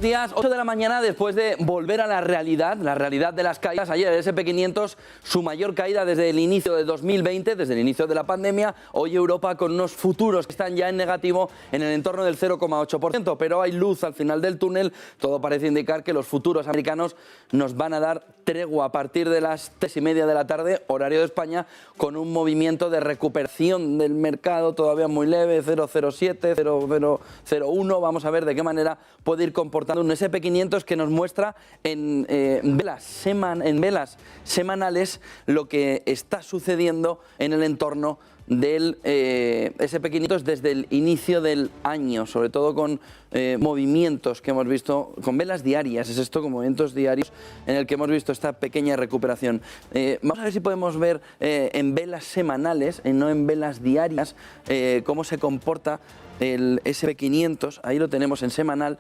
Días, 8 de la mañana, después de volver a la realidad de las caídas. Ayer el SP500, su mayor caída desde el inicio de 2020, desde el inicio de la pandemia. Hoy Europa con unos futuros que están ya en negativo en el entorno del 0,8%, pero hay luz al final del túnel. Todo parece indicar que los futuros americanos nos van a dar tregua a partir de las 3:30 de la tarde, horario de España, con un movimiento de recuperación del mercado todavía muy leve, 0,07, 0,001. Vamos a ver de qué manera puede ir comportando un SP500 que nos muestra en velas semanales lo que está sucediendo en el entorno del SP500 desde el inicio del año, sobre todo con movimientos que hemos visto, con velas diarias, es esto, con movimientos diarios en el que hemos visto esta pequeña recuperación. Vamos a ver si podemos ver en velas semanales, no en velas diarias, cómo se comporta el SP500, ahí lo tenemos en semanal.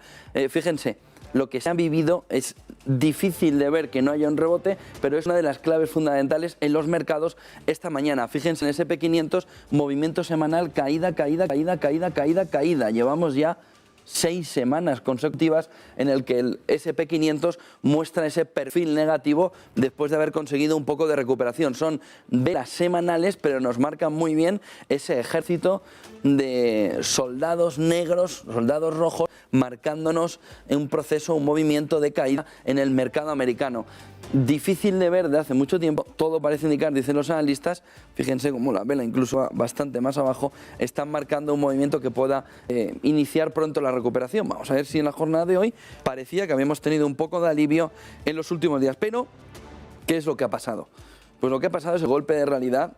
Fíjense, lo que se ha vivido es difícil de ver que no haya un rebote, pero es una de las claves fundamentales en los mercados esta mañana. Fíjense en SP500, movimiento semanal, caída. Llevamos ya 6 semanas consecutivas en el que el SP500 muestra ese perfil negativo después de haber conseguido un poco de recuperación. Son velas semanales, pero nos marcan muy bien ese ejército de soldados negros, soldados rojos, marcándonos un proceso, un movimiento de caída en el mercado americano. Difícil de ver de hace mucho tiempo, todo parece indicar, dicen los analistas, fíjense cómo la vela incluso bastante más abajo, están marcando un movimiento que pueda iniciar pronto la recuperación. Vamos a ver si en la jornada de hoy parecía que habíamos tenido un poco de alivio en los últimos días, pero ¿qué es lo que ha pasado? Pues lo que ha pasado es el golpe de realidad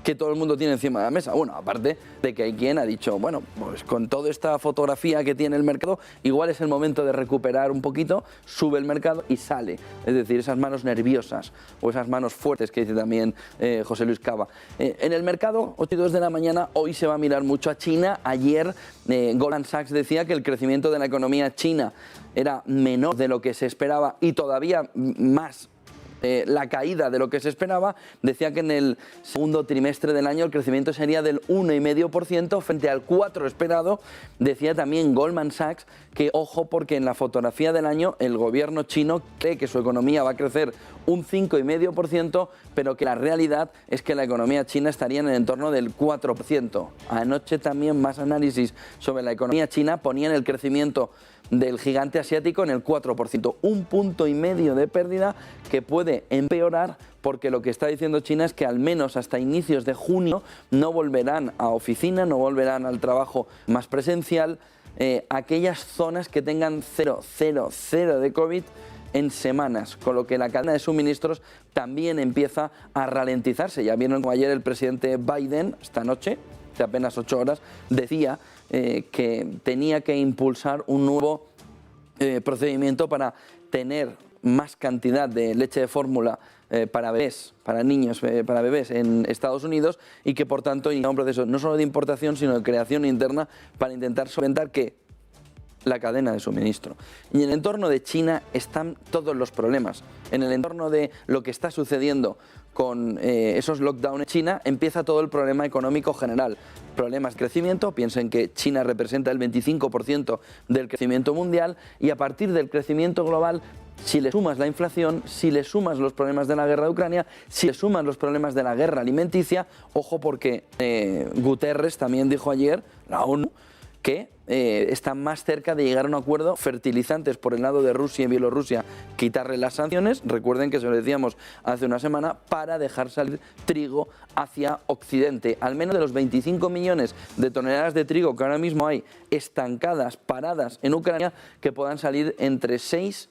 que todo el mundo tiene encima de la mesa. Bueno, aparte de que hay quien ha dicho, bueno, pues con toda esta fotografía que tiene el mercado, igual es el momento de recuperar un poquito, sube el mercado y sale. Es decir, esas manos nerviosas o esas manos fuertes que dice también José Luis Cava. En el mercado, 8:02 de la mañana, hoy se va a mirar mucho a China. Ayer Goldman Sachs decía que el crecimiento de la economía china era menor de lo que se esperaba y todavía más la caída de lo que se esperaba. Decía que en el segundo trimestre del año el crecimiento sería del 1,5% frente al 4% esperado. Decía también Goldman Sachs que ojo, porque en la fotografía del año el gobierno chino cree que su economía va a crecer un 5,5%, pero que la realidad es que la economía china estaría en el entorno del 4%. Anoche también más análisis sobre la economía china ponían el crecimiento del gigante asiático en el 4%, 1,5 puntos de pérdida que puede empeorar, porque lo que está diciendo China es que al menos hasta inicios de junio no volverán a oficina, no volverán al trabajo más presencial, aquellas zonas que tengan 0 de COVID en semanas, con lo que la cadena de suministros también empieza a ralentizarse. Ya vieron como ayer el presidente Biden, esta noche, de apenas 8 horas, decía que tenía que impulsar un nuevo procedimiento para tener más cantidad de leche de fórmula para bebés, para niños, para bebés en Estados Unidos, y que por tanto inicia un proceso no solo de importación sino de creación interna para intentar solventar la cadena de suministro. Y en el entorno de China están todos los problemas. En el entorno de lo que está sucediendo con esos lockdowns en China empieza todo el problema económico general. Problemas de crecimiento, piensen que China representa el 25% del crecimiento mundial, y a partir del crecimiento global, si le sumas la inflación, si le sumas los problemas de la guerra de Ucrania, si le sumas los problemas de la guerra alimenticia, ojo, porque Guterres también dijo ayer, la ONU, que están más cerca de llegar a un acuerdo. Fertilizantes por el lado de Rusia y Bielorrusia, quitarle las sanciones, recuerden que se lo decíamos hace una semana, para dejar salir trigo hacia Occidente. Al menos de los 25 millones de toneladas de trigo que ahora mismo hay estancadas, paradas en Ucrania, que puedan salir entre 6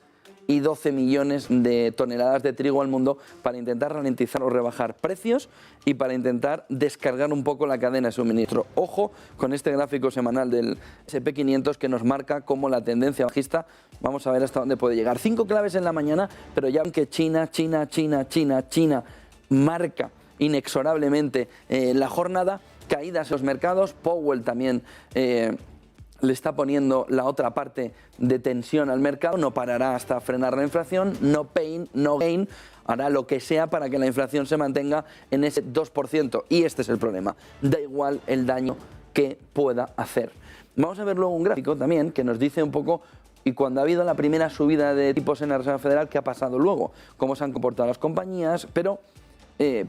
y 12 millones de toneladas de trigo al mundo, para intentar ralentizar o rebajar precios y para intentar descargar un poco la cadena de suministro. Ojo con este gráfico semanal del SP500 que nos marca cómo la tendencia bajista, vamos a ver hasta dónde puede llegar. 5 claves en la mañana, pero ya aunque China marca inexorablemente la jornada, caídas en los mercados. Powell también le está poniendo la otra parte de tensión al mercado, no parará hasta frenar la inflación, no pain, no gain, hará lo que sea para que la inflación se mantenga en ese 2%, y este es el problema, da igual el daño que pueda hacer. Vamos a ver luego un gráfico también que nos dice un poco Y cuando ha habido la primera subida de tipos en la Reserva Federal, ¿qué ha pasado luego? ¿Cómo se han comportado las compañías? Pero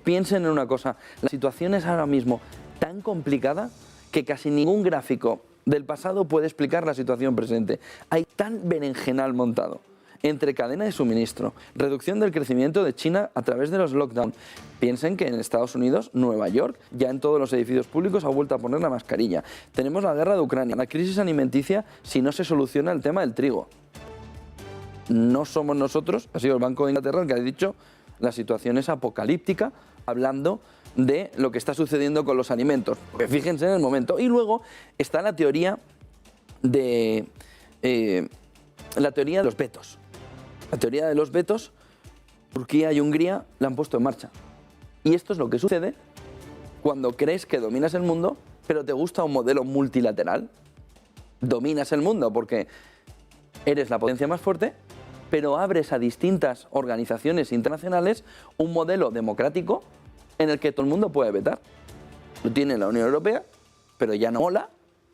piensen en una cosa, la situación es ahora mismo tan complicada que casi ningún gráfico del pasado puede explicar la situación presente. Hay tan berenjenal montado entre cadena de suministro, reducción del crecimiento de China a través de los lockdowns. Piensen que en Estados Unidos, Nueva York, ya en todos los edificios públicos ha vuelto a poner la mascarilla. Tenemos la guerra de Ucrania, la crisis alimenticia si no se soluciona el tema del trigo. No somos nosotros, ha sido el Banco de Inglaterra el que ha dicho la situación es apocalíptica, hablando de lo que está sucediendo con los alimentos. Porque fíjense en el momento. Y luego está la teoría de los vetos. La teoría de los vetos, Turquía y Hungría la han puesto en marcha. Y esto es lo que sucede cuando crees que dominas el mundo, pero te gusta un modelo multilateral. Dominas el mundo porque eres la potencia más fuerte, pero abres a distintas organizaciones internacionales un modelo democrático en el que todo el mundo puede vetar. Lo tiene la Unión Europea, pero ya no mola.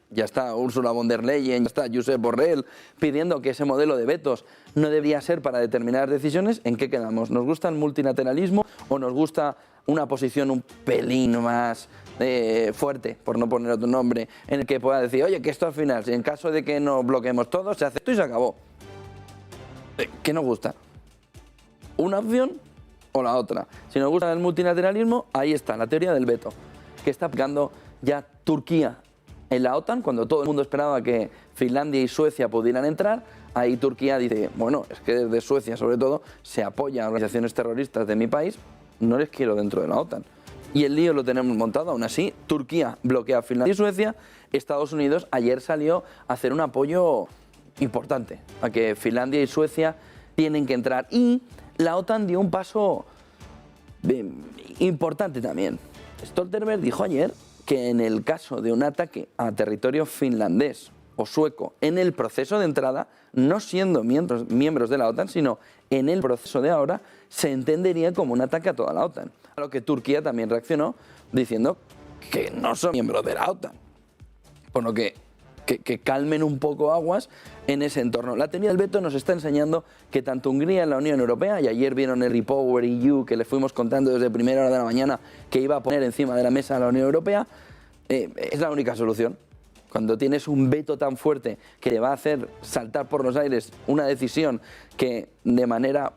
Ya está Ursula von der Leyen, ya está Josep Borrell pidiendo que ese modelo de vetos no debería ser para determinadas decisiones. ¿En qué quedamos? ¿Nos gusta el multilateralismo o nos gusta una posición un pelín más fuerte, por no poner otro nombre, en el que pueda decir, oye, que esto al final, si en caso de que nos bloqueemos todos, se hace esto y se acabó? ¿Qué nos gusta? ¿Una opción o la otra? Si nos gusta el multilateralismo, ahí está, la teoría del veto, que está aplicando ya Turquía en la OTAN, cuando todo el mundo esperaba que Finlandia y Suecia pudieran entrar. Ahí Turquía dice, bueno, es que desde Suecia sobre todo se apoya a organizaciones terroristas de mi país, no les quiero dentro de la OTAN. Y el lío lo tenemos montado. Aún así, Turquía bloquea a Finlandia y Suecia. Estados Unidos ayer salió a hacer un apoyo importante a que Finlandia y Suecia tienen que entrar. Y la OTAN dio un paso importante también. Stoltenberg dijo ayer que en el caso de un ataque a territorio finlandés o sueco en el proceso de entrada, no siendo miembros de la OTAN, sino en el proceso de ahora, se entendería como un ataque a toda la OTAN. A lo que Turquía también reaccionó diciendo que no son miembros de la OTAN. Por lo que calmen un poco aguas en ese entorno. La teoría del veto nos está enseñando que tanto Hungría en la Unión Europea, y ayer vieron el Repower EU que les fuimos contando desde primera hora de la mañana que iba a poner encima de la mesa a la Unión Europea, es la única solución. Cuando tienes un veto tan fuerte que te va a hacer saltar por los aires una decisión que de manera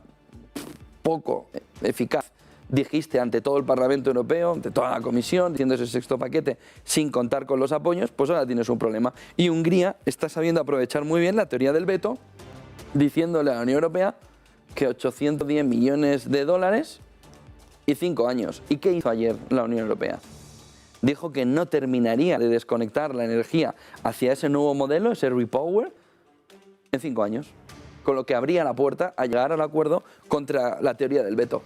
poco eficaz dijiste ante todo el Parlamento Europeo, ante toda la Comisión, diciendo ese sexto paquete sin contar con los apoyos, pues ahora tienes un problema. Y Hungría está sabiendo aprovechar muy bien la teoría del veto, diciéndole a la Unión Europea que 810 millones de dólares y 5 años. ¿Y qué hizo ayer la Unión Europea? Dijo que no terminaría de desconectar la energía hacia ese nuevo modelo, ese Repower, en 5 años. Con lo que abría la puerta a llegar al acuerdo contra la teoría del veto.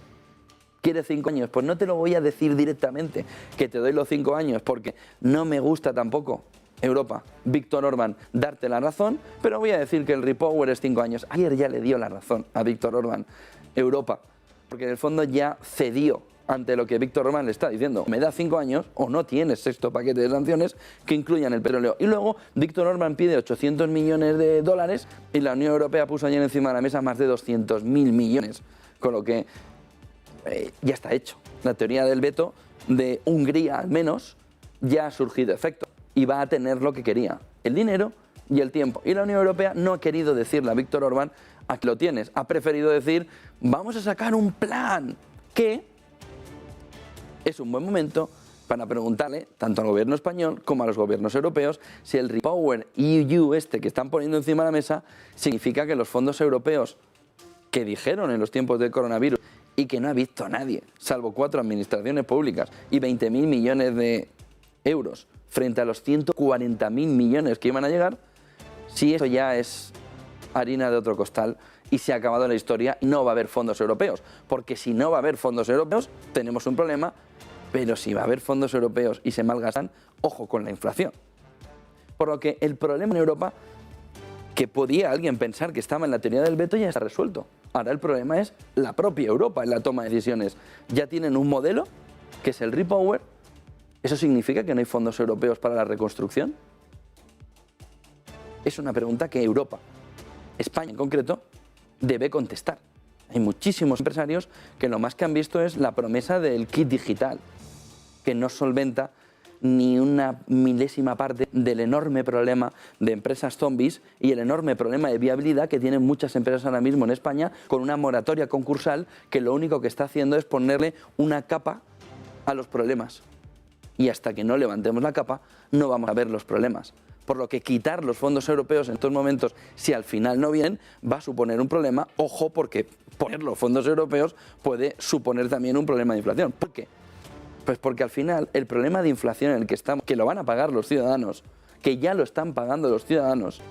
¿Quiere 5 años? Pues no te lo voy a decir directamente, que te doy los 5 años, porque no me gusta tampoco, Europa, Víctor Orbán, darte la razón, pero voy a decir que el Repower es 5 años. Ayer ya le dio la razón a Víctor Orbán, Europa, porque en el fondo ya cedió ante lo que Víctor Orbán le está diciendo. Me da 5 años o no tienes sexto paquete de sanciones que incluyan el petróleo. Y luego Víctor Orbán pide 800 millones de dólares y la Unión Europea puso ayer encima de la mesa más de 200.000 millones, con lo que ya está hecho. La teoría del veto de Hungría, al menos, ya ha surgido efecto y va a tener lo que quería, el dinero y el tiempo. Y la Unión Europea no ha querido decirle a Víctor Orbán, aquí lo tienes, ha preferido decir, vamos a sacar un plan, que es un buen momento para preguntarle tanto al gobierno español como a los gobiernos europeos si el Repower EU que están poniendo encima de la mesa significa que los fondos europeos que dijeron en los tiempos del coronavirus y que no ha visto a nadie, salvo 4 administraciones públicas y 20.000 millones de euros frente a los 140.000 millones que iban a llegar, si eso ya es harina de otro costal y se ha acabado la historia y no va a haber fondos europeos. Porque si no va a haber fondos europeos, tenemos un problema, pero si va a haber fondos europeos y se malgastan, ojo con la inflación. Por lo que el problema en Europa, que podía alguien pensar que estaba en la teoría del veto, ya está resuelto. Ahora el problema es la propia Europa en la toma de decisiones. Ya tienen un modelo, que es el Repower. ¿Eso significa que no hay fondos europeos para la reconstrucción? Es una pregunta que Europa España en concreto debe contestar. Hay muchísimos empresarios que lo más que han visto es la promesa del kit digital, que no solventa ni una milésima parte del enorme problema de empresas zombies y el enorme problema de viabilidad que tienen muchas empresas ahora mismo en España con una moratoria concursal que lo único que está haciendo es ponerle una capa a los problemas. Y hasta que no levantemos la capa no vamos a ver los problemas. Por lo que quitar los fondos europeos en estos momentos, si al final no vienen, va a suponer un problema. Ojo, porque poner los fondos europeos puede suponer también un problema de inflación. ¿Por qué? Pues porque al final el problema de inflación en el que estamos, que lo van a pagar los ciudadanos, que ya lo están pagando los ciudadanos,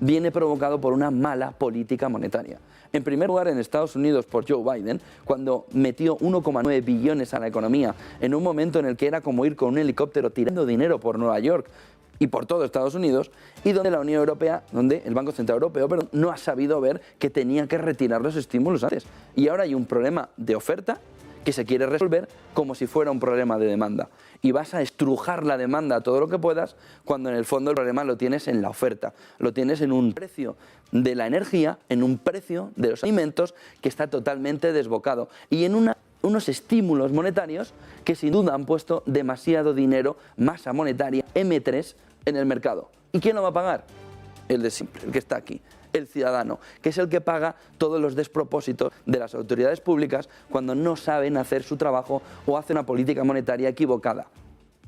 viene provocado por una mala política monetaria. En primer lugar, en Estados Unidos por Joe Biden, cuando metió 1,9 billones a la economía en un momento en el que era como ir con un helicóptero tirando dinero por Nueva York y por todo Estados Unidos, y donde la Unión Europea, donde el Banco Central Europeo, no ha sabido ver que tenía que retirar los estímulos antes. Y ahora hay un problema de oferta que se quiere resolver como si fuera un problema de demanda. Y vas a estrujar la demanda todo lo que puedas cuando en el fondo el problema lo tienes en la oferta. Lo tienes en un precio de la energía, en un precio de los alimentos que está totalmente desbocado. Y en unos estímulos monetarios que sin duda han puesto demasiado dinero, masa monetaria, M3, en el mercado. ¿Y quién lo va a pagar? El de siempre, el que está aquí. El ciudadano, que es el que paga todos los despropósitos de las autoridades públicas cuando no saben hacer su trabajo o hacen una política monetaria equivocada.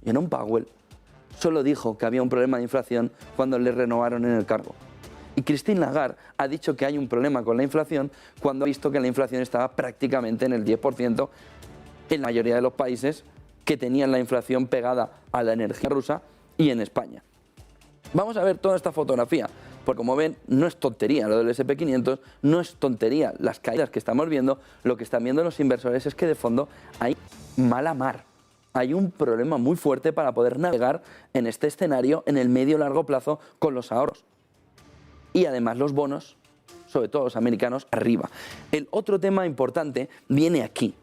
Jerome Powell solo dijo que había un problema de inflación cuando le renovaron en el cargo. Y Christine Lagarde ha dicho que hay un problema con la inflación cuando ha visto que la inflación estaba prácticamente en el 10% en la mayoría de los países que tenían la inflación pegada a la energía rusa y en España. Vamos a ver toda esta fotografía. Porque como ven, no es tontería lo del SP500, no es tontería las caídas que estamos viendo. Lo que están viendo los inversores es que de fondo hay mala mar. Hay un problema muy fuerte para poder navegar en este escenario en el medio y largo plazo con los ahorros. Y además los bonos, sobre todo los americanos, arriba. El otro tema importante viene aquí.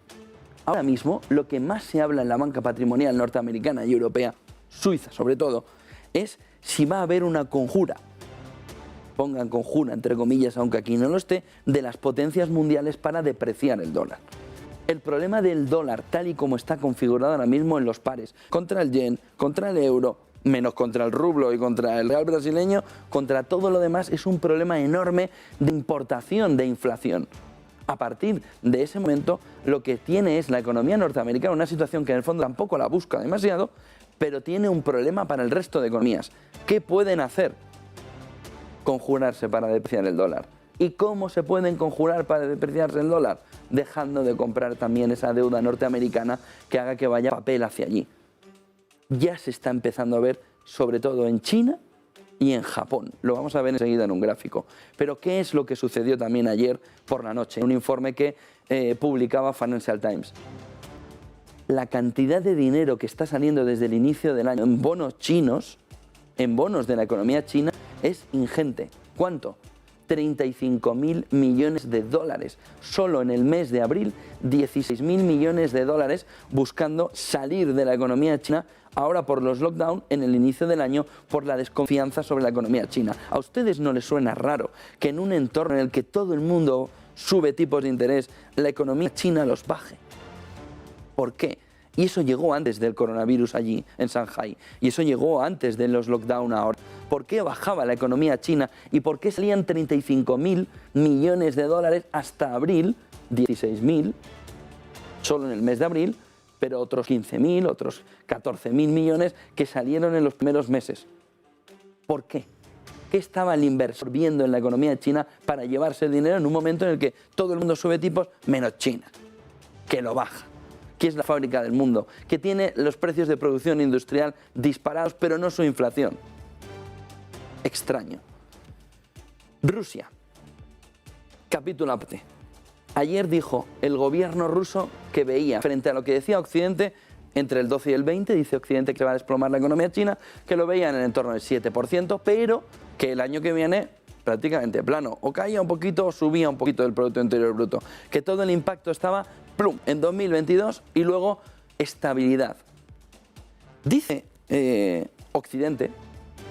Ahora mismo lo que más se habla en la banca patrimonial norteamericana y europea, Suiza sobre todo, es si va a haber una conjura. Pongan conjura, entre comillas, aunque aquí no lo esté, de las potencias mundiales para depreciar el dólar. El problema del dólar, tal y como está configurado ahora mismo en los pares, contra el yen, contra el euro, menos contra el rublo y contra el real brasileño, contra todo lo demás, es un problema enorme de importación de inflación. A partir de ese momento, lo que tiene es la economía norteamericana, una situación que en el fondo tampoco la busca demasiado, pero tiene un problema para el resto de economías. ¿Qué pueden hacer? Conjurarse para depreciar el dólar. ¿Y cómo se pueden conjurar para depreciarse el dólar? Dejando de comprar también esa deuda norteamericana que haga que vaya papel hacia allí. Ya se está empezando a ver, sobre todo en China y en Japón. Lo vamos a ver enseguida en un gráfico. Pero ¿qué es lo que sucedió también ayer por la noche? Un informe que publicaba Financial Times. La cantidad de dinero que está saliendo desde el inicio del año en bonos chinos, en bonos de la economía china, es ingente. ¿Cuánto? 35.000 millones de dólares. Solo en el mes de abril, 16.000 millones de dólares buscando salir de la economía china, ahora por los lockdowns en el inicio del año, por la desconfianza sobre la economía china. ¿A ustedes no les suena raro que en un entorno en el que todo el mundo sube tipos de interés, la economía china los baje? ¿Por qué? Y eso llegó antes del coronavirus allí, en Shanghái. Y eso llegó antes de los lockdown ahora. ¿Por qué bajaba la economía china? ¿Y por qué salían 35.000 millones de dólares hasta abril? 16.000, solo en el mes de abril, pero otros 15.000, otros 14.000 millones que salieron en los primeros meses. ¿Por qué? ¿Qué estaba el inversor viendo en la economía china para llevarse el dinero en un momento en el que todo el mundo sube tipos, menos China, que lo baja? Que es la fábrica del mundo, que tiene los precios de producción industrial disparados, pero no su inflación. Extraño. Rusia. Capítulo aparte. Ayer dijo el gobierno ruso que veía, frente a lo que decía Occidente, entre el 12 y el 20, dice Occidente que va a desplomar la economía china, que lo veía en el entorno del 7%, pero que el año que viene prácticamente plano, o caía un poquito o subía un poquito del Producto Interior Bruto, que todo el impacto estaba plum, en 2022 y luego estabilidad. Dice Occidente,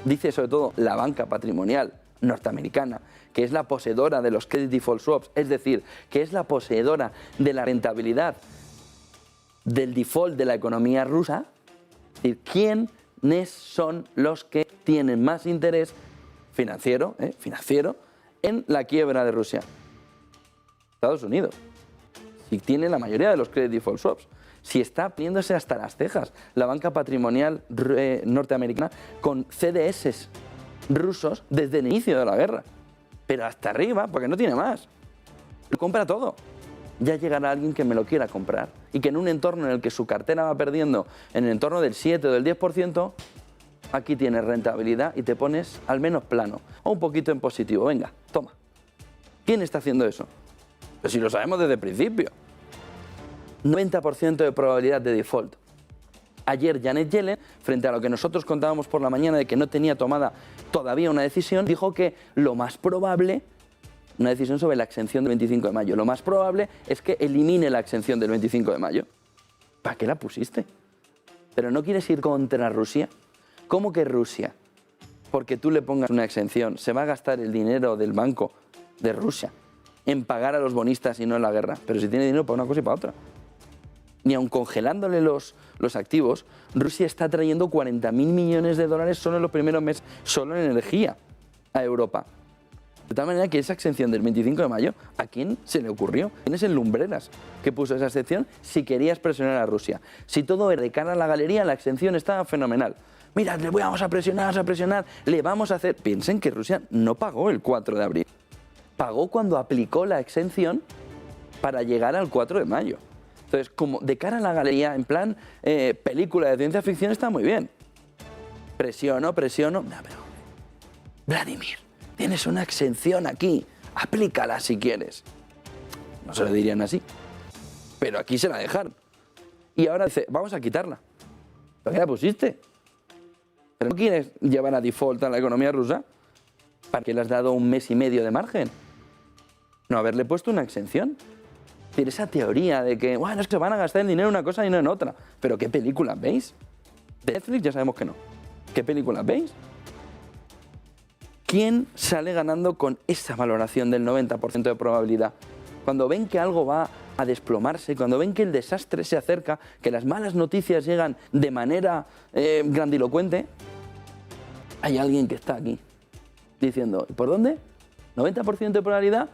dice sobre todo la banca patrimonial norteamericana, que es la poseedora de los credit default swaps, es decir, que es la poseedora de la rentabilidad del default de la economía rusa, es decir, ¿quiénes son los que tienen más interés financiero en la quiebra de Rusia? Estados Unidos. Si tiene la mayoría de los credit default swaps, si está poniéndose hasta las cejas la banca patrimonial norteamericana con CDS rusos desde el inicio de la guerra, pero hasta arriba, porque no tiene más, lo compra todo. Ya llegará alguien que me lo quiera comprar y que en un entorno en el que su cartera va perdiendo en el entorno del 7 o del 10%, aquí tienes rentabilidad y te pones al menos plano o un poquito en positivo. Venga, toma. ¿Quién está haciendo eso? Pues si lo sabemos desde el principio. 90% de probabilidad de default. Ayer Janet Yellen, frente a lo que nosotros contábamos por la mañana de que no tenía tomada todavía una decisión, dijo que lo más probable, una decisión sobre la exención del 25 de mayo, lo más probable es que elimine la exención del 25 de mayo. ¿Para qué la pusiste? ¿Pero no quieres ir contra Rusia? ¿Cómo que Rusia? Porque tú le pongas una exención, se va a gastar el dinero del banco de Rusia en pagar a los bonistas y no en la guerra. Pero si tiene dinero para una cosa y para otra. Ni aun congelándole los activos, Rusia está trayendo 40.000 millones de dólares solo en los primeros meses, solo en energía, a Europa. De tal manera que esa exención del 25 de mayo, ¿a quién se le ocurrió? ¿Quién es el Lumbreras que puso esa exención si querías presionar a Rusia? Si todo era de cara a la galería, la exención estaba fenomenal. Mira, le vamos a presionar, le vamos a hacer... Piensen que Rusia no pagó el 4 de abril. Pagó cuando aplicó la exención para llegar al 4 de mayo. Entonces, como de cara a la galería, en plan película de ciencia ficción, está muy bien. Presiono. No, pero... Vladimir, tienes una exención aquí, aplícala si quieres. No se lo dirían así, pero aquí se la dejaron. Y ahora dice, vamos a quitarla. ¿Para qué la pusiste? ¿Pero no quieres llevar a default a la economía rusa? ¿Para qué le has dado un mes y medio de margen? No haberle puesto una exención. Es decir, esa teoría de que, bueno, es que se van a gastar el dinero en una cosa y no en otra. ¿Pero qué películas veis? De Netflix ya sabemos que no. ¿Qué películas veis? ¿Quién sale ganando con esa valoración del 90% de probabilidad? Cuando ven que algo va a desplomarse, cuando ven que el desastre se acerca, que las malas noticias llegan de manera grandilocuente, hay alguien que está aquí diciendo, ¿por dónde? ¿90% de probabilidad?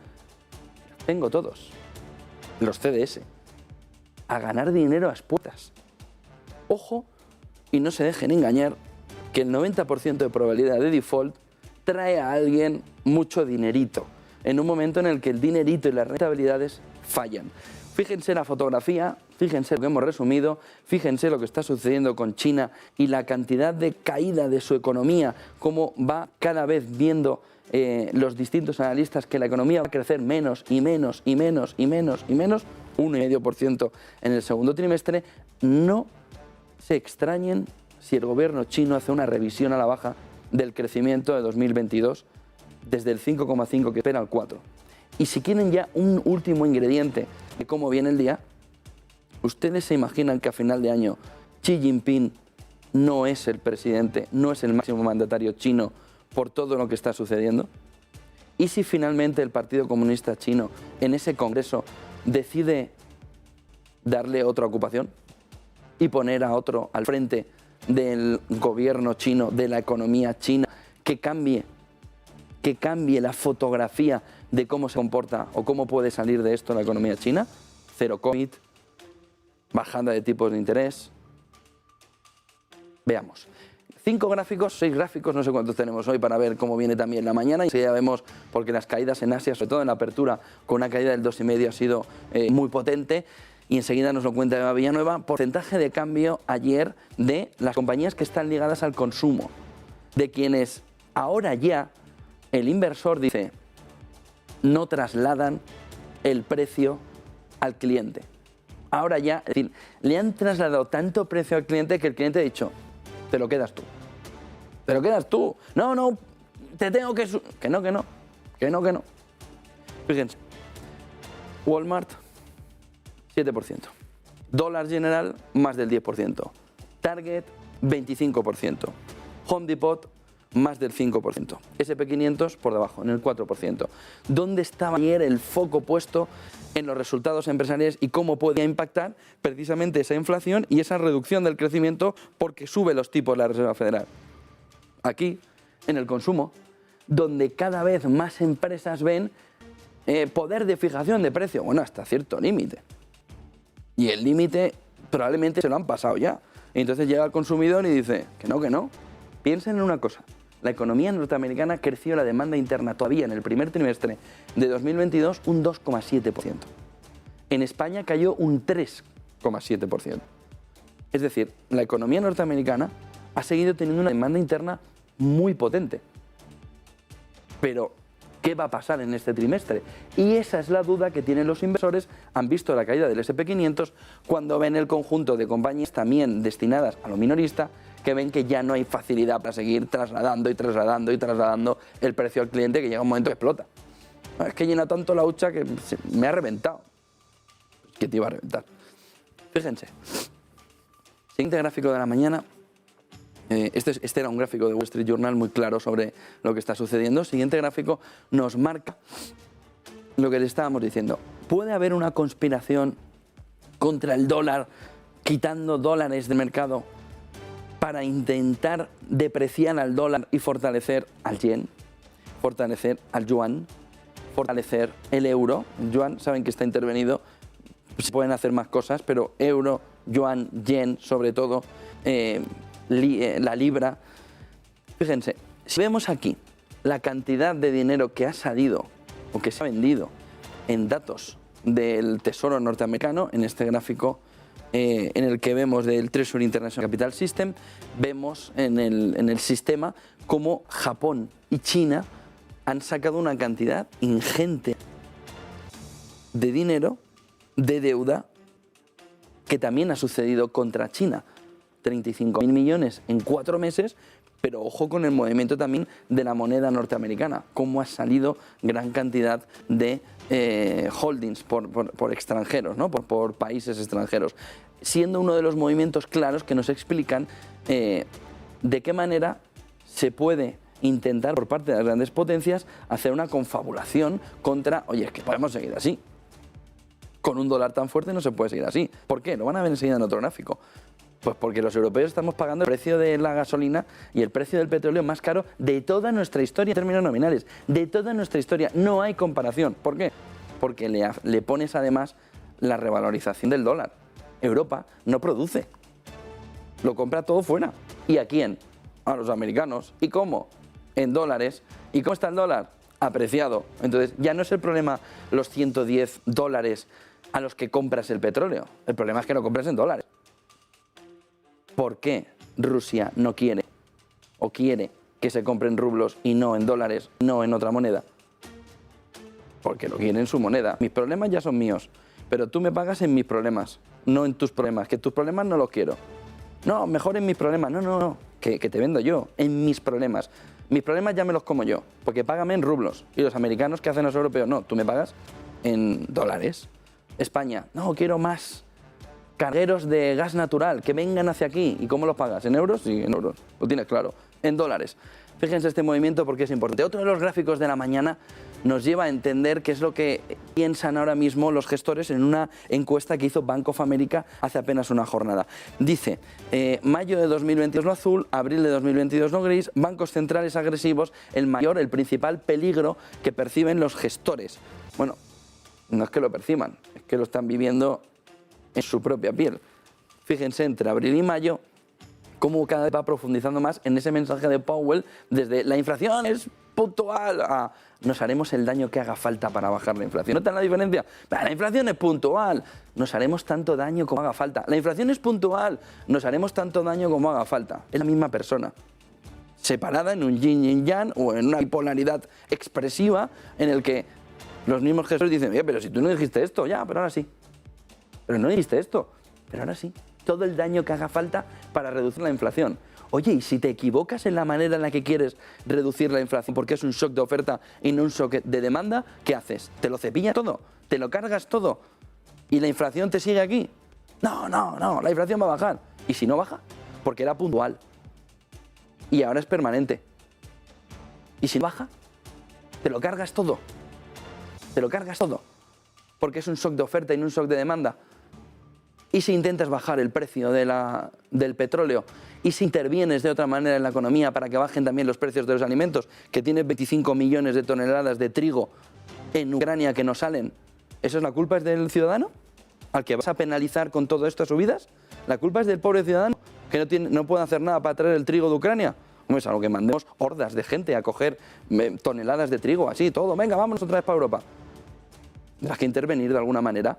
Tengo todos. Los CDS. A ganar dinero a expuestas. Ojo, y no se dejen engañar, que el 90% de probabilidad de default trae a alguien mucho dinerito, en un momento en el que el dinerito y las rentabilidades fallan. Fíjense la fotografía, fíjense lo que hemos resumido, fíjense lo que está sucediendo con China y la cantidad de caída de su economía, cómo va cada vez viendo los distintos analistas que la economía va a crecer menos y menos y menos y menos y menos, 1,5% en el segundo trimestre. No se extrañen si el gobierno chino hace una revisión a la baja del crecimiento de 2022 desde el 5,5 que espera al 4. Y si quieren ya un último ingrediente de cómo viene el día, ¿ustedes se imaginan que a final de año Xi Jinping no es el presidente, no es el máximo mandatario chino por todo lo que está sucediendo? ¿Y si finalmente el Partido Comunista Chino en ese congreso decide darle otra ocupación y poner a otro al frente del gobierno chino, de la economía china, que cambie la fotografía de cómo se comporta o cómo puede salir de esto la economía china? Cero COVID, bajada de tipos de interés. Veamos. 5 gráficos, 6 gráficos, no sé cuántos tenemos hoy para ver cómo viene también la mañana. Y ya vemos, porque las caídas en Asia, sobre todo en la apertura, con una caída del 2,5 ha sido muy potente. Y enseguida nos lo cuenta Eva Villanueva, porcentaje de cambio ayer de las compañías que están ligadas al consumo, de quienes ahora ya el inversor dice no trasladan el precio al cliente. Ahora ya, es decir, le han trasladado tanto precio al cliente que el cliente ha dicho, te lo quedas tú. Te lo quedas tú. No, te tengo que... Que no. Fíjense, Walmart, 7%. Dollar General, más del 10%. Target, 25%. Home Depot, más del 5%. SP500 por debajo, en el 4%. ¿Dónde estaba ayer el foco puesto en los resultados empresariales y cómo podía impactar precisamente esa inflación y esa reducción del crecimiento porque sube los tipos la Reserva Federal? Aquí, en el consumo, donde cada vez más empresas ven poder de fijación de precio, bueno, hasta cierto límite. Y el límite probablemente se lo han pasado ya. Y entonces llega el consumidor y dice que no, que no. Piensen en una cosa. La economía norteamericana creció la demanda interna todavía en el primer trimestre de 2022 un 2,7%. En España cayó un 3,7%. Es decir, la economía norteamericana ha seguido teniendo una demanda interna muy potente. Pero, ¿qué va a pasar en este trimestre? Y esa es la duda que tienen los inversores. Han visto la caída del SP500 cuando ven el conjunto de compañías también destinadas a lo minorista, que ven que ya no hay facilidad para seguir trasladando y trasladando y trasladando el precio al cliente, que llega un momento que explota. Es que llena tanto la hucha que me ha reventado. ¿Qué te iba a reventar? Fíjense. Siguiente gráfico de la mañana. Este era un gráfico de Wall Street Journal muy claro sobre lo que está sucediendo. Siguiente gráfico nos marca lo que le estábamos diciendo. ¿Puede haber una conspiración contra el dólar, quitando dólares del mercado para intentar depreciar al dólar y fortalecer al yen, fortalecer al yuan, fortalecer el euro? El yuan, saben que está intervenido, se pueden hacer más cosas, pero euro, yuan, yen, sobre todo, la libra. Fíjense, si vemos aquí la cantidad de dinero que ha salido o que se ha vendido en datos del Tesoro norteamericano, en este gráfico en el que vemos del Treasury International Capital System, vemos en el sistema cómo Japón y China han sacado una cantidad ingente de dinero, de deuda, que también ha sucedido contra China. 35.000 millones en 4 meses, pero ojo con el movimiento también de la moneda norteamericana, cómo ha salido gran cantidad de holdings por extranjeros, ¿no? por países extranjeros, siendo uno de los movimientos claros que nos explican de qué manera se puede intentar por parte de las grandes potencias hacer una confabulación contra, oye, es que podemos seguir así. Con un dólar tan fuerte no se puede seguir así. ¿Por qué? Lo van a ver enseguida en otro gráfico. Pues porque los europeos estamos pagando el precio de la gasolina y el precio del petróleo más caro de toda nuestra historia en términos nominales. De toda nuestra historia. No hay comparación. ¿Por qué? Porque le pones además la revalorización del dólar. Europa no produce. Lo compra todo fuera. ¿Y a quién? A los americanos. ¿Y cómo? En dólares. ¿Y cómo está el dólar? Apreciado. Entonces ya no es el problema los 110 dólares a los que compras el petróleo. El problema es que lo compras en dólares. ¿Por qué Rusia no quiere o quiere que se compren rublos y no en dólares, no en otra moneda? Porque lo quiere en su moneda. Mis problemas ya son míos, pero tú me pagas en mis problemas, no en tus problemas. Que tus problemas no los quiero. No, mejor en mis problemas. No. Que te vendo yo, en mis problemas. Mis problemas ya me los como yo, porque págame en rublos. Y los americanos, ¿qué hacen los europeos? No, tú me pagas en dólares. España, no, quiero más cargueros de gas natural que vengan hacia aquí. ¿Y cómo los pagas? ¿En euros? Sí, en euros. Lo tienes claro. En dólares. Fíjense este movimiento porque es importante. Otro de los gráficos de la mañana nos lleva a entender qué es lo que piensan ahora mismo los gestores en una encuesta que hizo Bank of America hace apenas una jornada. Dice, mayo de 2022 lo azul, abril de 2022 lo gris, bancos centrales agresivos, el principal peligro que perciben los gestores. Bueno, no es que lo perciban, es que lo están viviendo en su propia piel. Fíjense, entre abril y mayo, cómo cada vez va profundizando más en ese mensaje de Powell, desde la inflación es puntual a nos haremos el daño que haga falta para bajar la inflación. ¿Notan la diferencia? La inflación es puntual, nos haremos tanto daño como haga falta. La inflación es puntual, nos haremos tanto daño como haga falta. Es la misma persona, separada en un yin y yang o en una bipolaridad expresiva en el que los mismos gestores dicen, oye, pero si tú no dijiste esto, ya, pero ahora sí. Pero no dijiste esto, pero ahora sí. Todo el daño que haga falta para reducir la inflación. Oye, y si te equivocas en la manera en la que quieres reducir la inflación porque es un shock de oferta y no un shock de demanda, ¿qué haces? ¿Te lo cepillas todo? ¿Te lo cargas todo? ¿Y la inflación te sigue aquí? No, la inflación va a bajar. ¿Y si no baja? Porque era puntual. Y ahora es permanente. Y si baja, te lo cargas todo. Te lo cargas todo. Porque es un shock de oferta y no un shock de demanda. Y si intentas bajar el precio del petróleo y si intervienes de otra manera en la economía para que bajen también los precios de los alimentos, que tienes 25 millones de toneladas de trigo en Ucrania que no salen, ¿eso es la culpa es del ciudadano? ¿Al que vas a penalizar con todo esto subidas? ¿La culpa es del pobre ciudadano que no puede hacer nada para traer el trigo de Ucrania? Hombre, es algo que mandemos hordas de gente a coger toneladas de trigo, así, todo, venga, vámonos otra vez para Europa. Tendrás que intervenir de alguna manera.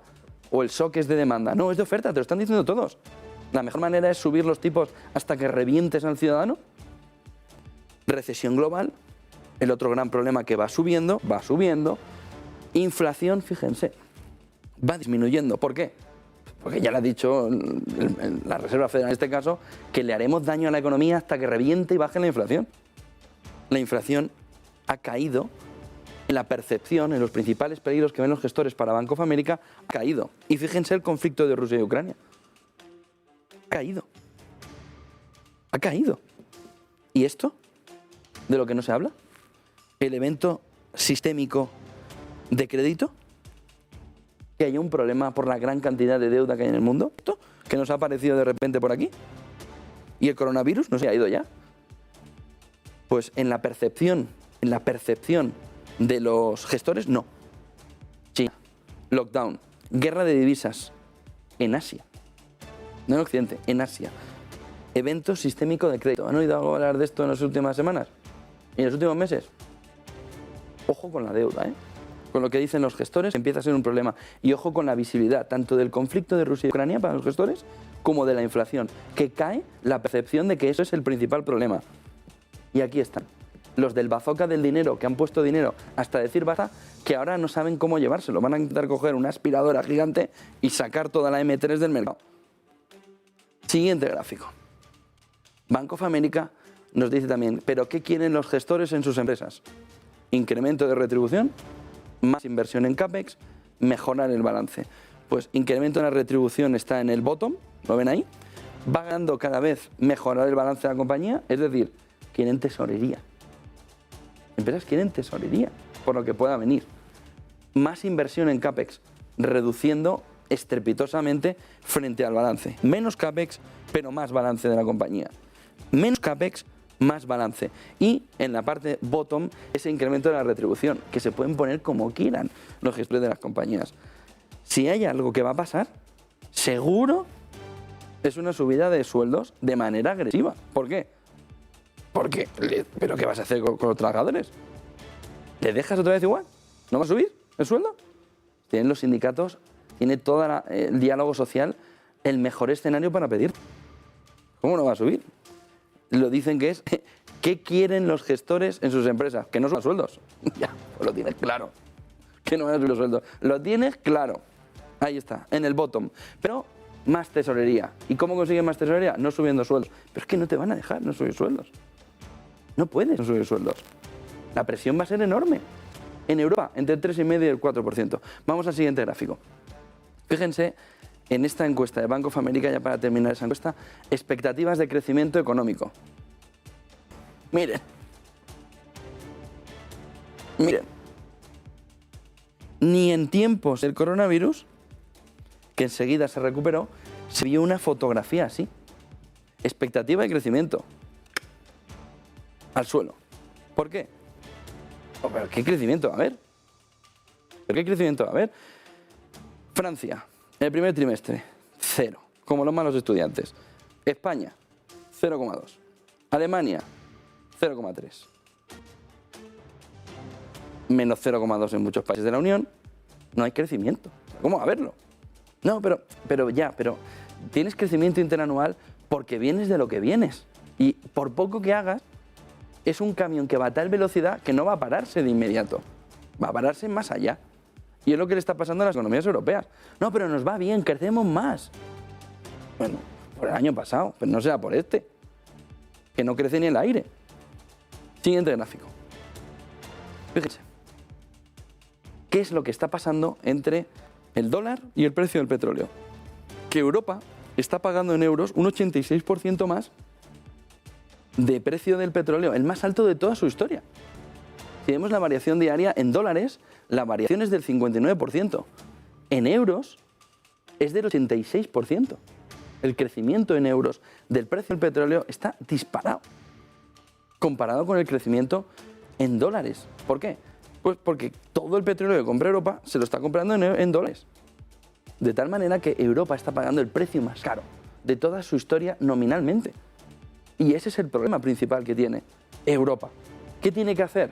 O el shock es de demanda. No, es de oferta, te lo están diciendo todos. La mejor manera es subir los tipos hasta que revientes al ciudadano. Recesión global, el otro gran problema que va subiendo. Inflación, fíjense, va disminuyendo. ¿Por qué? Porque ya le ha dicho la Reserva Federal en este caso que le haremos daño a la economía hasta que reviente y baje la inflación. La inflación ha caído. La percepción en los principales peligros que ven los gestores para Bank of America ha caído. Y fíjense el conflicto de Rusia y Ucrania. Ha caído. Ha caído. ¿Y esto? ¿De lo que no se habla? ¿El evento sistémico de crédito? ¿Que haya un problema por la gran cantidad de deuda que hay en el mundo? ¿Esto? ¿Que nos ha aparecido de repente por aquí? ¿Y el coronavirus no se ha ido ya? Pues en la percepción de los gestores, no. China, lockdown, guerra de divisas en Asia, no en Occidente, en Asia. Evento sistémico de crédito. ¿Han oído algo hablar de esto en las últimas semanas? ¿Y en los últimos meses? Ojo con la deuda, ¿eh? Con lo que dicen los gestores empieza a ser un problema. Y ojo con la visibilidad, tanto del conflicto de Rusia y Ucrania para los gestores, como de la inflación, que cae la percepción de que eso es el principal problema. Y aquí están. Los del bazooka del dinero, que han puesto dinero hasta decir basta, que ahora no saben cómo llevárselo. Van a intentar coger una aspiradora gigante y sacar toda la M3 del mercado. Siguiente gráfico. Bank of America nos dice también, ¿pero qué quieren los gestores en sus empresas? Incremento de retribución, más inversión en CAPEX, mejorar el balance. Pues incremento en la retribución está en el bottom, ¿lo ven ahí? Va ganando cada vez mejorar el balance de la compañía, es decir, quieren tesorería. Empresas quieren tesorería, por lo que pueda venir. Más inversión en CAPEX, reduciendo estrepitosamente frente al balance. Menos CAPEX, pero más balance de la compañía. Menos CAPEX, más balance. Y en la parte bottom, ese incremento de la retribución, que se pueden poner como quieran los gestores de las compañías. Si hay algo que va a pasar, seguro es una subida de sueldos de manera agresiva. ¿Por qué? Porque, ¿pero qué vas a hacer con los trabajadores? ¿Le dejas otra vez igual? ¿No va a subir el sueldo? Tienen los sindicatos, tiene todo el diálogo social, el mejor escenario para pedir. ¿Cómo no va a subir? Lo dicen que es, ¿qué quieren los gestores en sus empresas? Que no son los sueldos. Ya, pues lo tienes claro. Que no van a subir los sueldos. Lo tienes claro. Ahí está, en el bottom. Pero más tesorería. ¿Y cómo consiguen más tesorería? No subiendo sueldos. Pero es que no te van a dejar no subir sueldos. No puedes no subir sueldos. La presión va a ser enorme. En Europa, entre el 3,5% y el 4%. Vamos al siguiente gráfico. Fíjense en esta encuesta de Bank of America, ya para terminar esa encuesta, expectativas de crecimiento económico. Miren. Ni en tiempos del coronavirus, que enseguida se recuperó, se vio una fotografía así. Expectativa de crecimiento. Al suelo. ¿Por qué? ¿Pero qué crecimiento va a haber? ¿Pero qué crecimiento va a haber? Francia, en el primer trimestre, 0, como los malos estudiantes. España, 0,2. Alemania, 0,3. Menos 0,2 en muchos países de la Unión. No hay crecimiento. ¿Cómo va a haberlo? No, pero tienes crecimiento interanual porque vienes de lo que vienes. Y por poco que hagas, es un camión que va a tal velocidad que no va a pararse de inmediato. Va a pararse más allá. Y es lo que le está pasando a las economías europeas. No, pero nos va bien, crecemos más. Bueno, por el año pasado, pero no será por este. Que no crece ni el aire. Siguiente gráfico. Fíjense. ¿Qué es lo que está pasando entre el dólar y el precio del petróleo? Que Europa está pagando en euros un 86% más de precio del petróleo, el más alto de toda su historia. Si vemos la variación diaria en dólares, la variación es del 59%. En euros es del 86%. El crecimiento en euros del precio del petróleo está disparado comparado con el crecimiento en dólares. ¿Por qué? Pues porque todo el petróleo que compra Europa se lo está comprando en dólares. De tal manera que Europa está pagando el precio más caro de toda su historia nominalmente. Y ese es el problema principal que tiene Europa. ¿Qué tiene que hacer?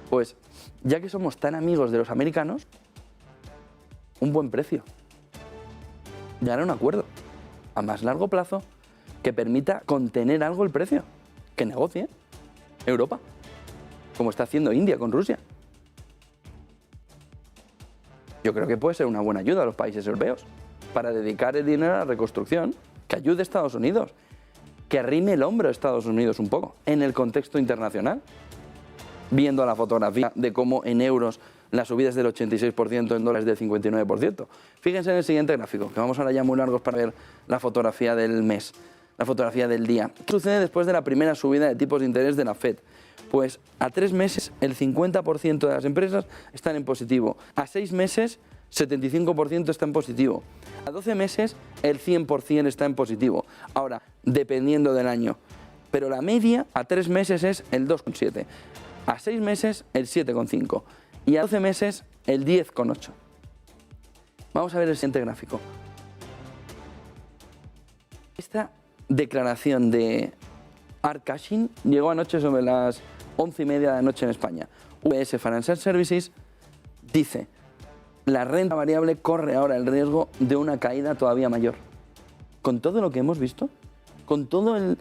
Pues, ya que somos tan amigos de los americanos, un buen precio. Llegar a un acuerdo a más largo plazo que permita contener algo el precio. Que negocie Europa, como está haciendo India con Rusia. Yo creo que puede ser una buena ayuda a los países europeos para dedicar el dinero a la reconstrucción, que ayude a Estados Unidos, que arrime el hombro a Estados Unidos un poco en el contexto internacional, viendo la fotografía de cómo en euros la subida es del 86%, en dólares del 59%. Fíjense en el siguiente gráfico, que vamos ahora ya muy largos para ver la fotografía del mes, la fotografía del día. ¿Qué sucede después de la primera subida de tipos de interés de la FED? Pues a 3 meses el 50% de las empresas están en positivo. A 6 meses 75% está en positivo. A 12 meses el 100% está en positivo. Ahora, dependiendo del año. Pero la media a 3 meses es el 2,7. A 6 meses el 7,5. Y a 12 meses el 10,8. Vamos a ver el siguiente gráfico. Esta declaración de Art Cashing llegó anoche sobre las 11:30 de la noche en España. UBS Financial Services dice: la renta variable corre ahora el riesgo de una caída todavía mayor. Con todo lo que hemos visto, con toda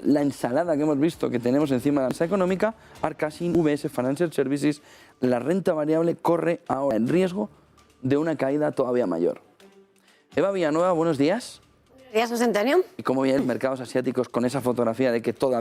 la ensalada que hemos visto que tenemos encima de la mesa económica, Art Cashing, UBS Financial Services, la renta variable corre ahora el riesgo de una caída todavía mayor. Eva Villanueva, buenos días. Buenos días, José Antonio. ¿Y cómo vienen los mercados asiáticos con esa fotografía de que todavía